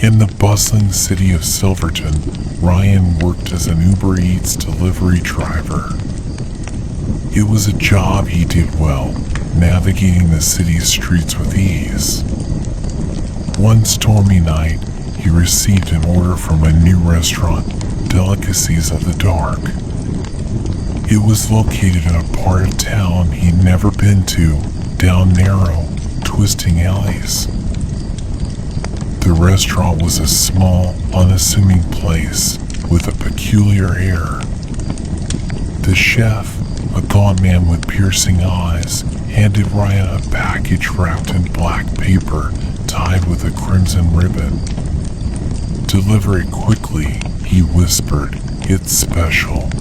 In the bustling city of Silverton, Ryan worked as an Uber Eats delivery driver. It was a job he did well, navigating the city's streets with ease. One stormy night, he received an order from a new restaurant, Delicacies of the Dark. It was located in a part of town he'd never been to, down narrow, twisting alleys. The restaurant was a small, unassuming place with a peculiar air. The chef, a gaunt man with piercing eyes, handed Ryan a package wrapped in black paper tied with a crimson ribbon. "Deliver it quickly," he whispered. "It's special."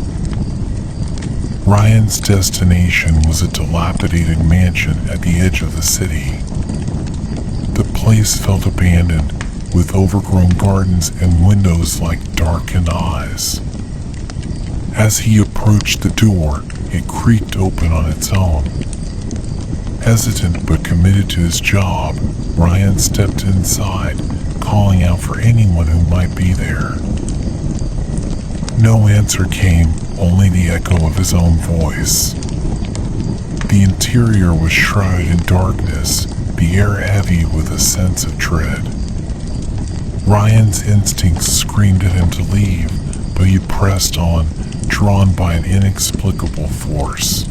Ryan's destination was a dilapidated mansion at the edge of the city. The place felt abandoned, with overgrown gardens and windows like darkened eyes. As he approached the door, it creaked open on its own. Hesitant but committed to his job, Ryan stepped inside, calling out for anyone who might be there. No answer came, only the echo of his own voice. The interior was shrouded in darkness, the air heavy with a sense of dread. Ryan's instincts screamed at him to leave, but he pressed on, drawn by an inexplicable force.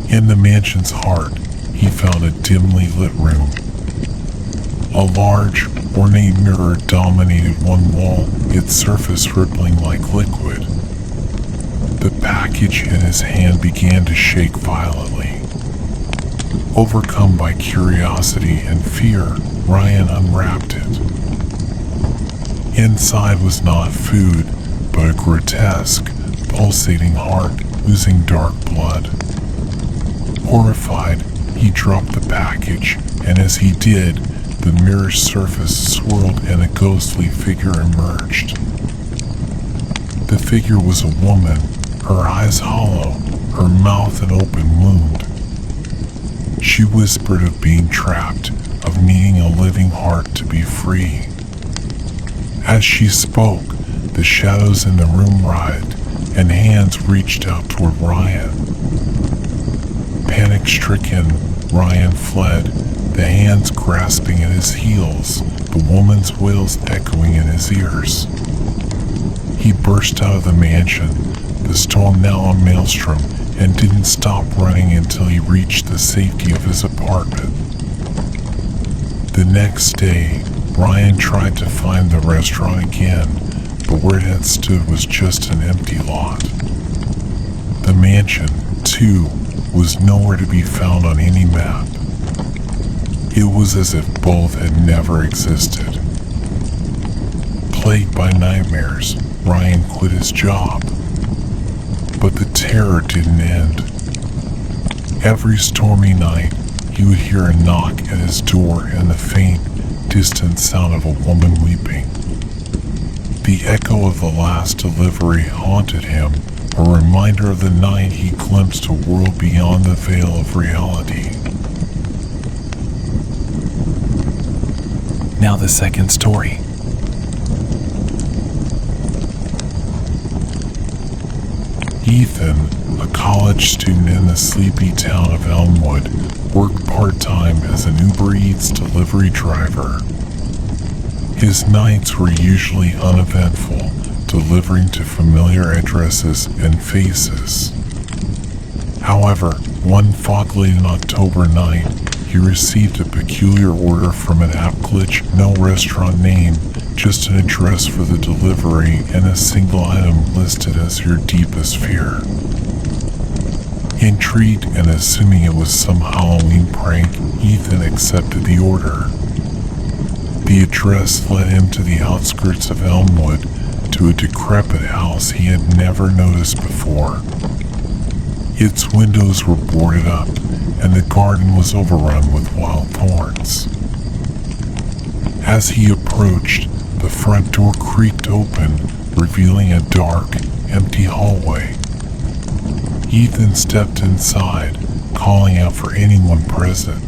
In the mansion's heart, he found a dimly lit room. A large, ornate mirror dominated one wall, its surface rippling like liquid. The package in his hand began to shake violently. Overcome by curiosity and fear, Ryan unwrapped it. Inside was not food, but a grotesque, pulsating heart oozing dark blood. Horrified, he dropped the package, and as he did, the mirror's surface swirled and a ghostly figure emerged. The figure was a woman, her eyes hollow, her mouth an open wound. She whispered of being trapped, of needing a living heart to be free. As she spoke, the shadows in the room writhed, and hands reached out toward Ryan. Panic-stricken, Ryan fled, the hands grasping at his heels, the woman's wails echoing in his ears. He burst out of the mansion, the storm now a maelstrom, and didn't stop running until he reached the safety of his apartment. The next day, Ryan tried to find the restaurant again, but where it had stood was just an empty lot. The mansion, too, was nowhere to be found on any map. It was as if both had never existed. Plagued by nightmares, Ryan quit his job. But the terror didn't end. Every stormy night, he would hear a knock at his door and the faint, distant sound of a woman weeping. The echo of the last delivery haunted him, a reminder of the night he glimpsed a world beyond the veil of reality. Now the second story. Ethan, a college student in the sleepy town of Elmwood, worked part-time as an Uber Eats delivery driver. His nights were usually uneventful, delivering to familiar addresses and faces. However, one fog-laden October night, he received a peculiar order from an app glitch, no restaurant name, just an address for the delivery and a single item listed as your deepest fear. Intrigued and assuming it was some Halloween prank, Ethan accepted the order. The address led him to the outskirts of Elmwood, to a decrepit house he had never noticed before. Its windows were boarded up, and the garden was overrun with wild thorns. As he approached, the front door creaked open, revealing a dark, empty hallway. Ethan stepped inside, calling out for anyone present.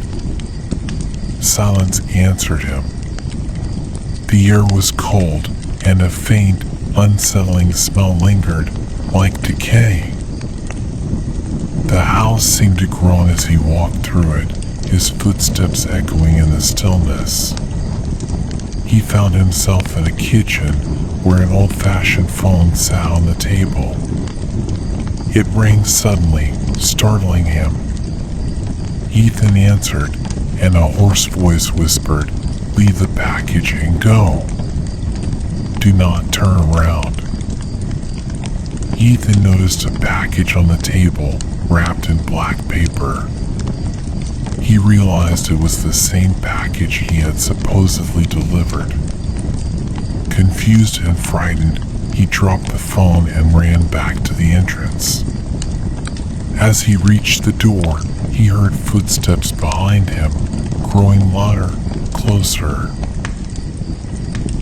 Silence answered him. The air was cold, and a faint, unsettling smell lingered, like decay. The house seemed to groan as he walked through it, his footsteps echoing in the stillness. He found himself in a kitchen where an old-fashioned phone sat on the table. It rang suddenly, startling him. Ethan answered, and a hoarse voice whispered, "Leave the package and go. Do not turn around." Ethan noticed a package on the table, wrapped in black paper. He realized it was the same package he had supposedly delivered. Confused and frightened, he dropped the phone and ran back to the entrance. As he reached the door, he heard footsteps behind him, growing louder, closer.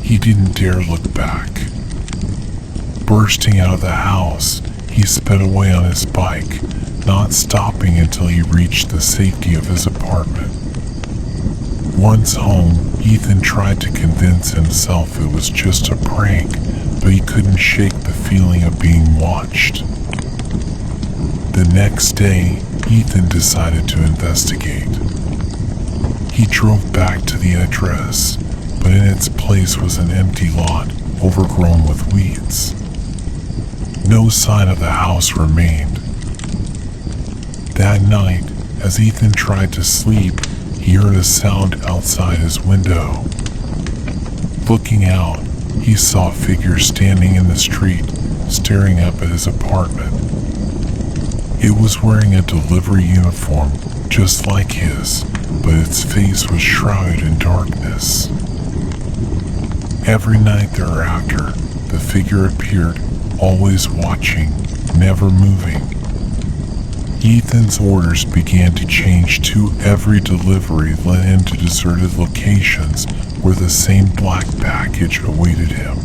He didn't dare look back. Bursting out of the house, he sped away on his bike, not stopping until he reached the safety of his apartment. Once home, Ethan tried to convince himself it was just a prank, but he couldn't shake the feeling of being watched. The next day, Ethan decided to investigate. He drove back to the address, but in its place was an empty lot overgrown with weeds. No sign of the house remained. That night, as Ethan tried to sleep, he heard a sound outside his window. Looking out, he saw a figure standing in the street, staring up at his apartment. It was wearing a delivery uniform, just like his, but its face was shrouded in darkness. Every night thereafter, the figure appeared, always watching, never moving. Ethan's orders began to change too. Every delivery led him to deserted locations where the same black package awaited him.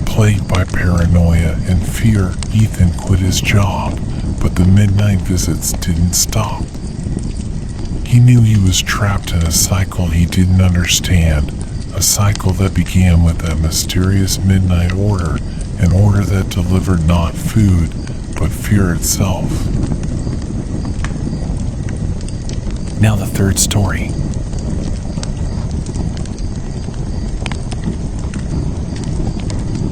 Plagued by paranoia and fear, Ethan quit his job, but the midnight visits didn't stop. He knew he was trapped in a cycle he didn't understand, a cycle that began with that mysterious midnight order, an order that delivered not food, but fear itself. Now the third story.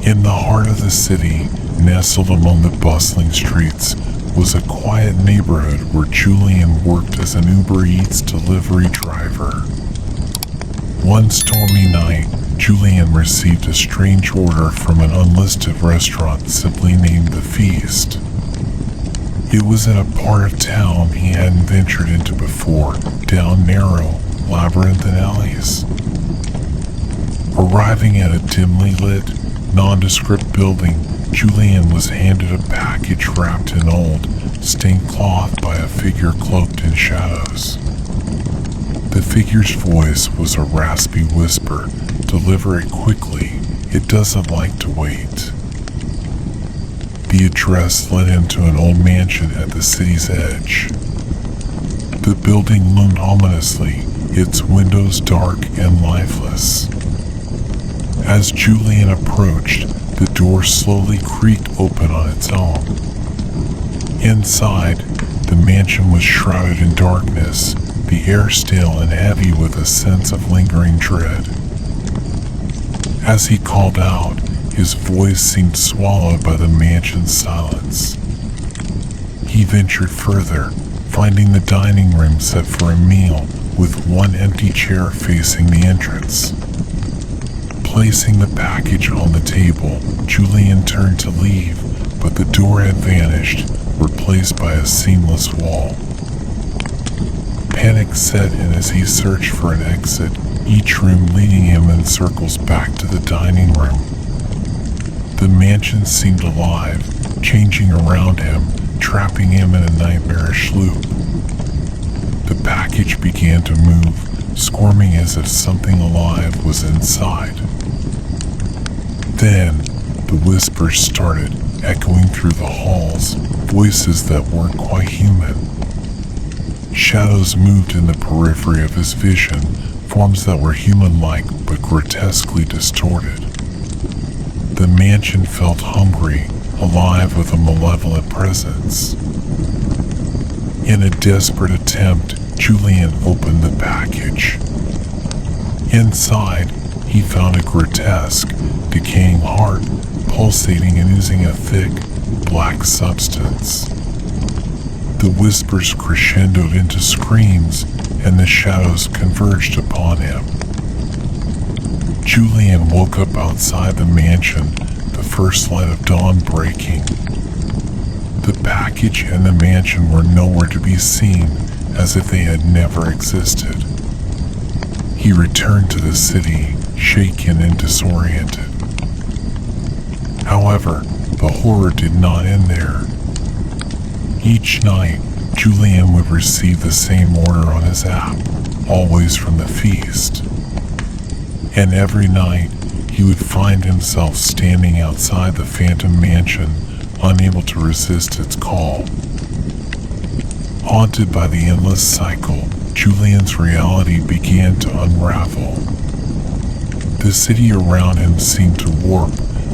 In the heart of the city, nestled among the bustling streets, was a quiet neighborhood where Julian worked as an Uber Eats delivery driver. One stormy night, Julian received a strange order from an unlisted restaurant simply named The Feast. It was in a part of town he hadn't ventured into before, down narrow, labyrinthine alleys. Arriving at a dimly lit, nondescript building, Julian was handed a package wrapped in old, stained cloth by a figure cloaked in shadows. The figure's voice was a raspy whisper. "Deliver it quickly. It doesn't like to wait." The address led him to an old mansion at the city's edge. The building loomed ominously, its windows dark and lifeless. As Julian approached, the door slowly creaked open on its own. Inside, the mansion was shrouded in darkness, the air stale and heavy with a sense of lingering dread. As he called out, his voice seemed swallowed by the mansion's silence. He ventured further, finding the dining room set for a meal with one empty chair facing the entrance. Placing the package on the table, Julian turned to leave, but the door had vanished, replaced by a seamless wall. Panic set in as he searched for an exit, each room leading him in circles back to the dining room. The mansion seemed alive, changing around him, trapping him in a nightmarish loop. The package began to move, squirming as if something alive was inside. Then, the whispers started, echoing through the halls, voices that weren't quite human. Shadows moved in the periphery of his vision, forms that were human-like but grotesquely distorted. The mansion felt hungry, alive with a malevolent presence. In a desperate attempt, Julian opened the package. Inside, he found a grotesque, decaying heart pulsating and oozing a thick, black substance. The whispers crescendoed into screams, and the shadows converged upon him. Julian woke up outside the mansion, the first light of dawn breaking. The package and the mansion were nowhere to be seen, as if they had never existed. He returned to the city, shaken and disoriented. However, the horror did not end there. Each night, Julian would receive the same order on his app, always from the feast. And every night, he would find himself standing outside the phantom mansion, unable to resist its call. Haunted by the endless cycle, Julian's reality began to unravel. The city around him seemed to warp,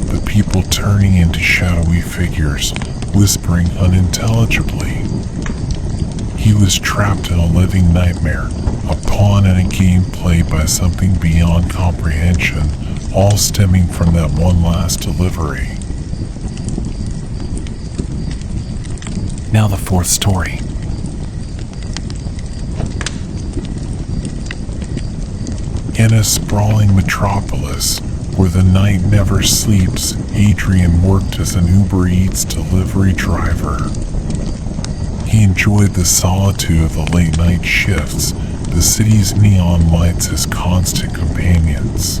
the people turning into shadowy figures, whispering unintelligibly. He was trapped in a living nightmare, a pawn in a game played by something beyond comprehension, all stemming from that one last delivery. Now the fourth story. In a sprawling metropolis, where the night never sleeps, Adrian worked as an Uber Eats delivery driver. He enjoyed the solitude of the late-night shifts, the city's neon lights his constant companions.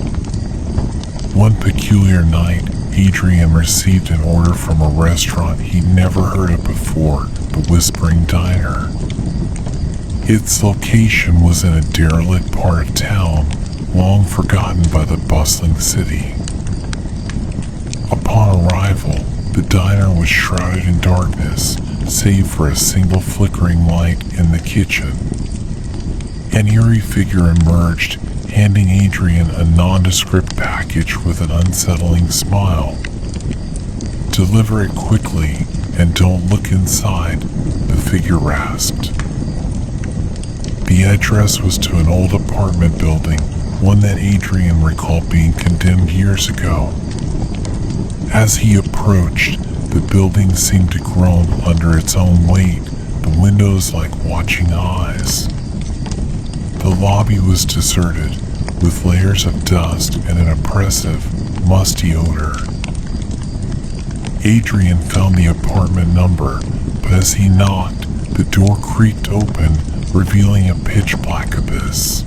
One peculiar night, Adrian received an order from a restaurant he'd never heard of before, the Whispering Diner. Its location was in a derelict part of town, long forgotten by the bustling city. Upon arrival, the diner was shrouded in darkness, save for a single flickering light in the kitchen. An eerie figure emerged, handing Adrian a nondescript package with an unsettling smile. "Deliver it quickly, and don't look inside," the figure rasped. The address was to an old apartment building, one that Adrian recalled being condemned years ago. As he approached, the building seemed to groan under its own weight, the windows like watching eyes. The lobby was deserted, with layers of dust and an oppressive, musty odor. Adrian found the apartment number, but as he knocked, the door creaked open, revealing a pitch-black abyss.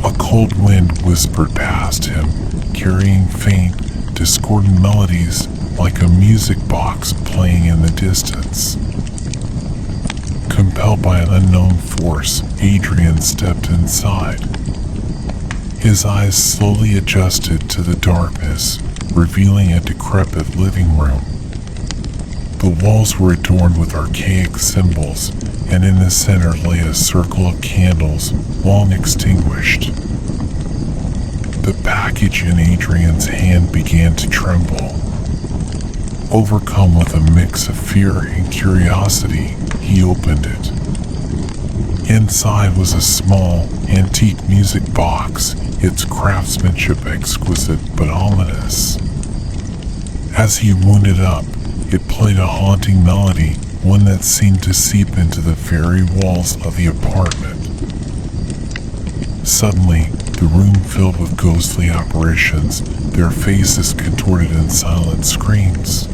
A cold wind whispered past him, carrying faint, discordant melodies like a music box playing in the distance. Compelled by an unknown force, Adrian stepped inside. His eyes slowly adjusted to the darkness, revealing a decrepit living room. The walls were adorned with archaic symbols, and in the center lay a circle of candles, long extinguished. The package in Adrian's hand began to tremble. Overcome with a mix of fear and curiosity, he opened it. Inside was a small, antique music box, its craftsmanship exquisite but ominous. As he wound it up, it played a haunting melody, one that seemed to seep into the very walls of the apartment. Suddenly, the room filled with ghostly apparitions, their faces contorted in silent screams.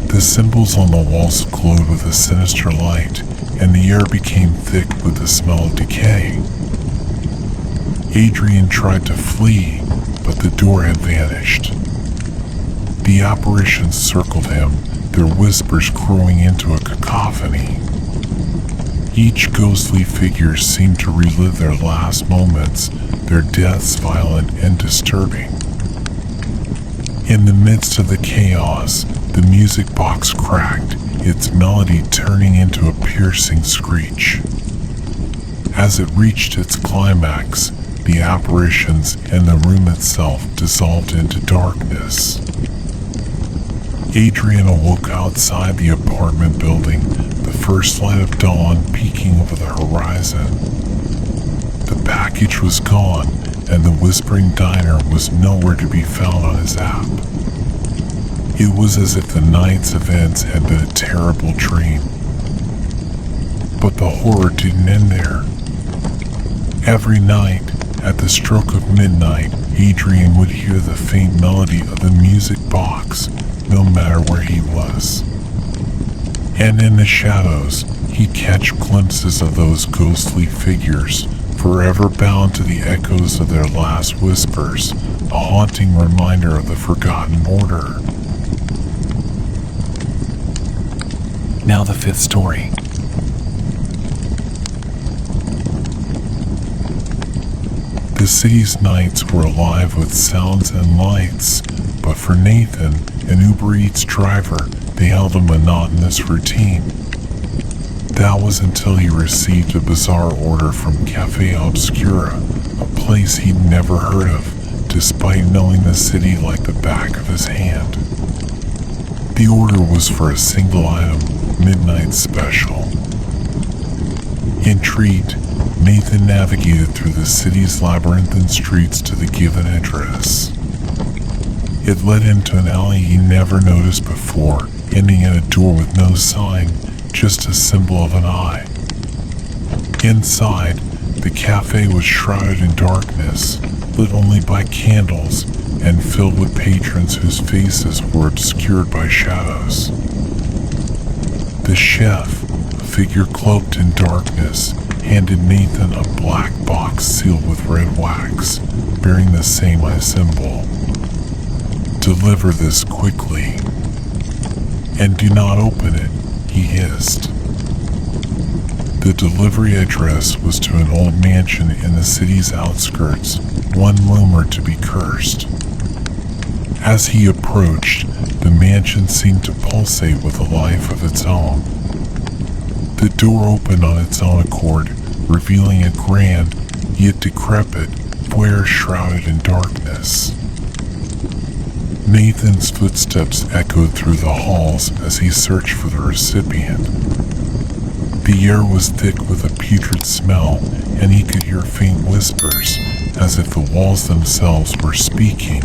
The symbols on the walls glowed with a sinister light, and the air became thick with the smell of decay. Adrian tried to flee, but the door had vanished. The apparitions circled him, their whispers growing into a cacophony. Each ghostly figure seemed to relive their last moments, their deaths violent and disturbing. In the midst of the chaos, the music box cracked, its melody turning into a piercing screech. As it reached its climax, the apparitions and the room itself dissolved into darkness. Adrian awoke outside the apartment building, the first light of dawn peeking over the horizon. The package was gone, and the Whispering Diner was nowhere to be found on his app. It was as if the night's events had been a terrible dream. But the horror didn't end there. Every night, at the stroke of midnight, Adrian would hear the faint melody of the music box, no matter where he was. And in the shadows, he'd catch glimpses of those ghostly figures, forever bound to the echoes of their last whispers, a haunting reminder of the forgotten order. Now the fifth story. The city's nights were alive with sounds and lights, but for Nathan, an Uber Eats driver, they held a monotonous routine. That was until he received a bizarre order from Cafe Obscura, a place he'd never heard of, despite knowing the city like the back of his hand. The order was for a single item, midnight special. Intrigued, Nathan navigated through the city's labyrinthine streets to the given address. It led into an alley he never noticed before, ending in a door with no sign, just a symbol of an eye. Inside, the cafe was shrouded in darkness, lit only by candles, and filled with patrons whose faces were obscured by shadows. The chef, a figure cloaked in darkness, handed Nathan a black box sealed with red wax, bearing the same eye symbol. "Deliver this quickly. And do not open it," he hissed. The delivery address was to an old mansion in the city's outskirts, one rumored to be cursed. As he approached, the mansion seemed to pulsate with a life of its own. The door opened on its own accord, revealing a grand, yet decrepit, foyer shrouded in darkness. Nathan's footsteps echoed through the halls as he searched for the recipient. The air was thick with a putrid smell, and he could hear faint whispers, as if the walls themselves were speaking.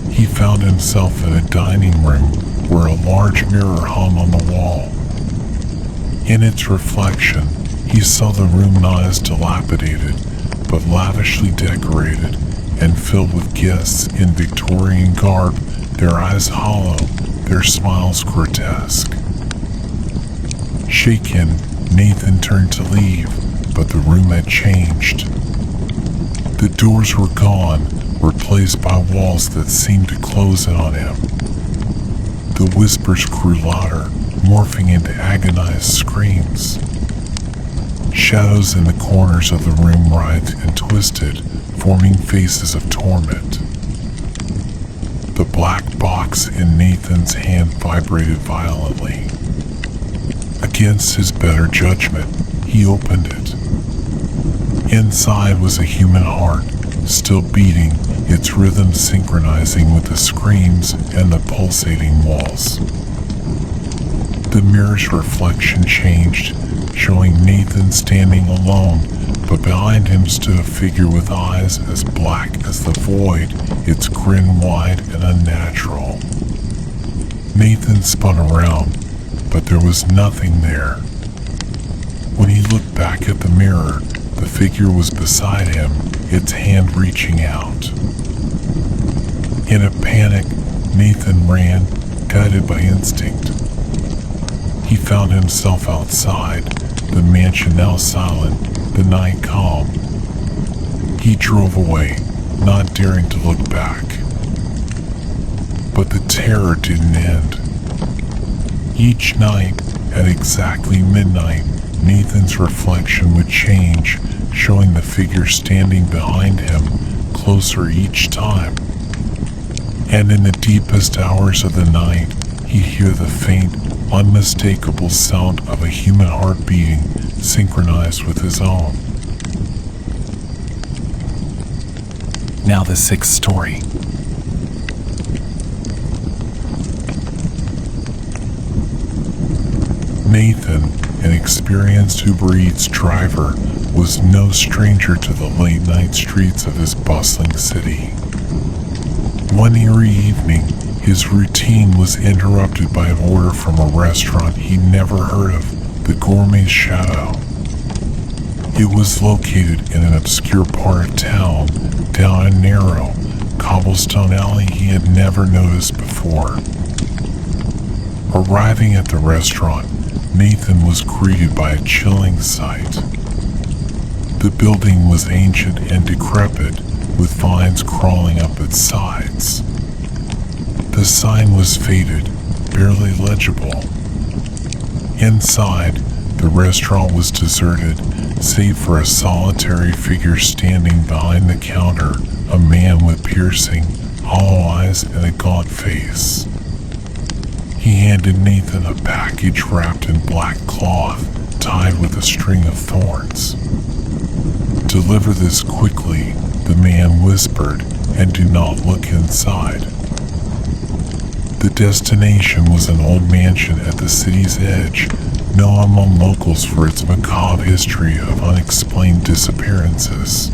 He found himself in a dining room where a large mirror hung on the wall. In its reflection, he saw the room not as dilapidated, but lavishly decorated and filled with guests in Victorian garb, their eyes hollow, their smiles grotesque. Shaken, Nathan turned to leave, but the room had changed. The doors were gone, replaced by walls that seemed to close in on him. The whispers grew louder, morphing into agonized screams. Shadows in the corners of the room writhed and twisted, forming faces of torment. The black box in Nathan's hand vibrated violently. Against his better judgment, he opened it. Inside was a human heart, still beating, its rhythm synchronizing with the screams and the pulsating walls. The mirror's reflection changed, showing Nathan standing alone, but behind him stood a figure with eyes as black as the void, its grin wide and unnatural. Nathan spun around, but there was nothing there. When he looked back at the mirror, the figure was beside him, its hand reaching out. In a panic, Nathan ran, guided by instinct. He found himself outside, the mansion now silent, the night calm. He drove away, not daring to look back. But the terror didn't end. Each night, at exactly midnight, Nathan's reflection would change, showing the figure standing behind him, closer each time. And in the deepest hours of the night, he'd hear the faint, unmistakable sound of a human heart beating, synchronized with his own. Now the sixth story. Nathan, an experienced Uber Eats driver, was no stranger to the late-night streets of his bustling city. One eerie evening, his routine was interrupted by an order from a restaurant he never heard of, the Gourmet Shadow. It was located in an obscure part of town, down a narrow, cobblestone alley he had never noticed before. Arriving at the restaurant, Nathan was greeted by a chilling sight. The building was ancient and decrepit, with vines crawling up its sides. The sign was faded, barely legible. Inside, the restaurant was deserted, save for a solitary figure standing behind the counter, a man with piercing, hollow eyes and a gaunt face. He handed Nathan a package wrapped in black cloth, tied with a string of thorns. "Deliver this quickly," the man whispered, "and do not look inside." The destination was an old mansion at the city's edge, known among locals for its macabre history of unexplained disappearances.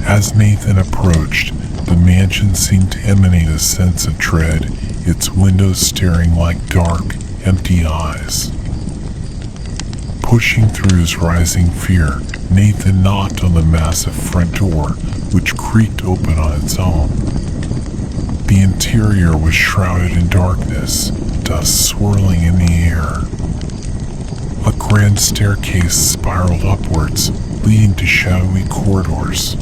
As Nathan approached, the mansion seemed to emanate a sense of dread, its windows staring like dark, empty eyes. Pushing through his rising fear, Nathan knocked on the massive front door, which creaked open on its own. The interior was shrouded in darkness, dust swirling in the air. A grand staircase spiraled upwards, leading to shadowy corridors.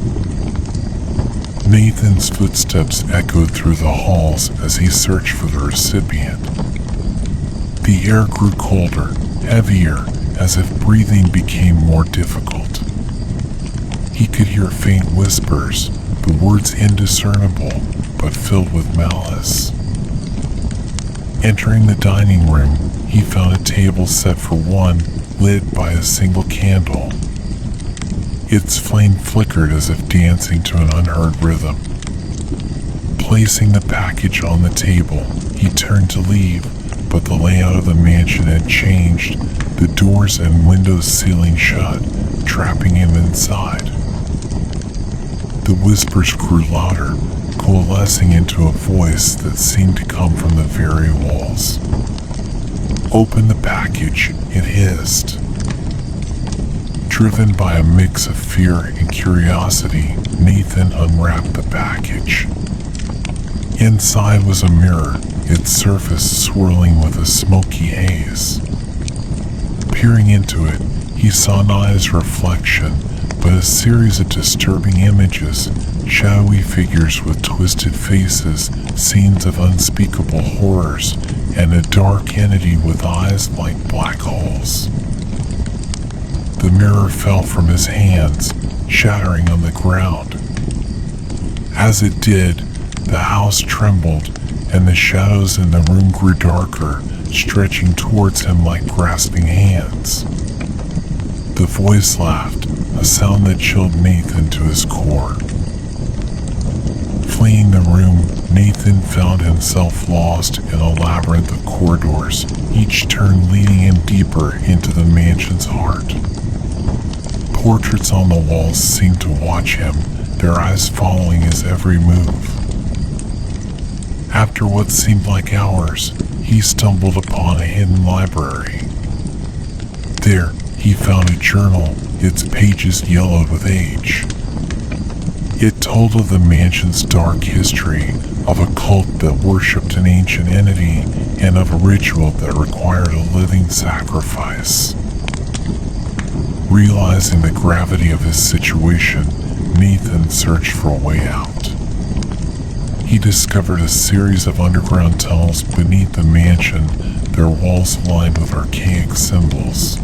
Nathan's footsteps echoed through the halls as he searched for the recipient. The air grew colder, heavier, as if breathing became more difficult. He could hear faint whispers, the words indiscernible, but filled with malice. Entering the dining room, he found a table set for one, lit by a single candle. Its flame flickered as if dancing to an unheard rhythm. Placing the package on the table, he turned to leave, but the layout of the mansion had changed, the doors and windows sealing shut, trapping him inside. The whispers grew louder, coalescing into a voice that seemed to come from the very walls. "Open the package," it hissed. Driven by a mix of fear and curiosity, Nathan unwrapped the package. Inside was a mirror, its surface swirling with a smoky haze. Peering into it, he saw not his reflection, but a series of disturbing images, shadowy figures with twisted faces, scenes of unspeakable horrors, and a dark entity with eyes like black holes. The mirror fell from his hands, shattering on the ground. As it did, the house trembled, and the shadows in the room grew darker, stretching towards him like grasping hands. The voice laughed, a sound that chilled Nathan to his core. Fleeing the room, Nathan found himself lost in a labyrinth of corridors, each turn leading him deeper into the mansion's heart. Portraits on the walls seemed to watch him, their eyes following his every move. After what seemed like hours, he stumbled upon a hidden library. There, he found a journal, its pages yellowed with age. It told of the mansion's dark history, of a cult that worshipped an ancient entity, and of a ritual that required a living sacrifice. Realizing the gravity of his situation, Nathan searched for a way out. He discovered a series of underground tunnels beneath the mansion, their walls lined with archaic symbols.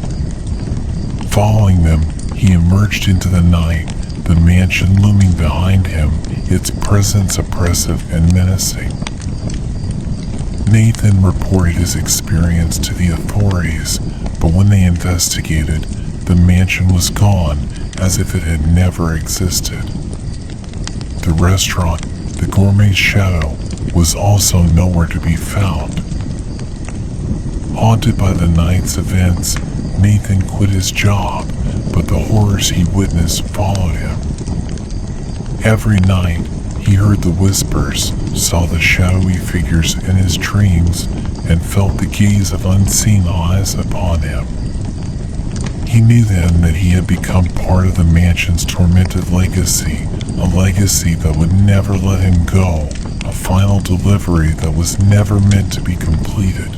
Following them, he emerged into the night, the mansion looming behind him, its presence oppressive and menacing. Nathan reported his experience to the authorities, but when they investigated, the mansion was gone as if it had never existed. The restaurant, the Gourmet Chateau, was also nowhere to be found. Haunted by the night's events, Nathan quit his job, but the horrors he witnessed followed him. Every night, he heard the whispers, saw the shadowy figures in his dreams, and felt the gaze of unseen eyes upon him. He knew then that he had become part of the mansion's tormented legacy, a legacy that would never let him go, a final delivery that was never meant to be completed.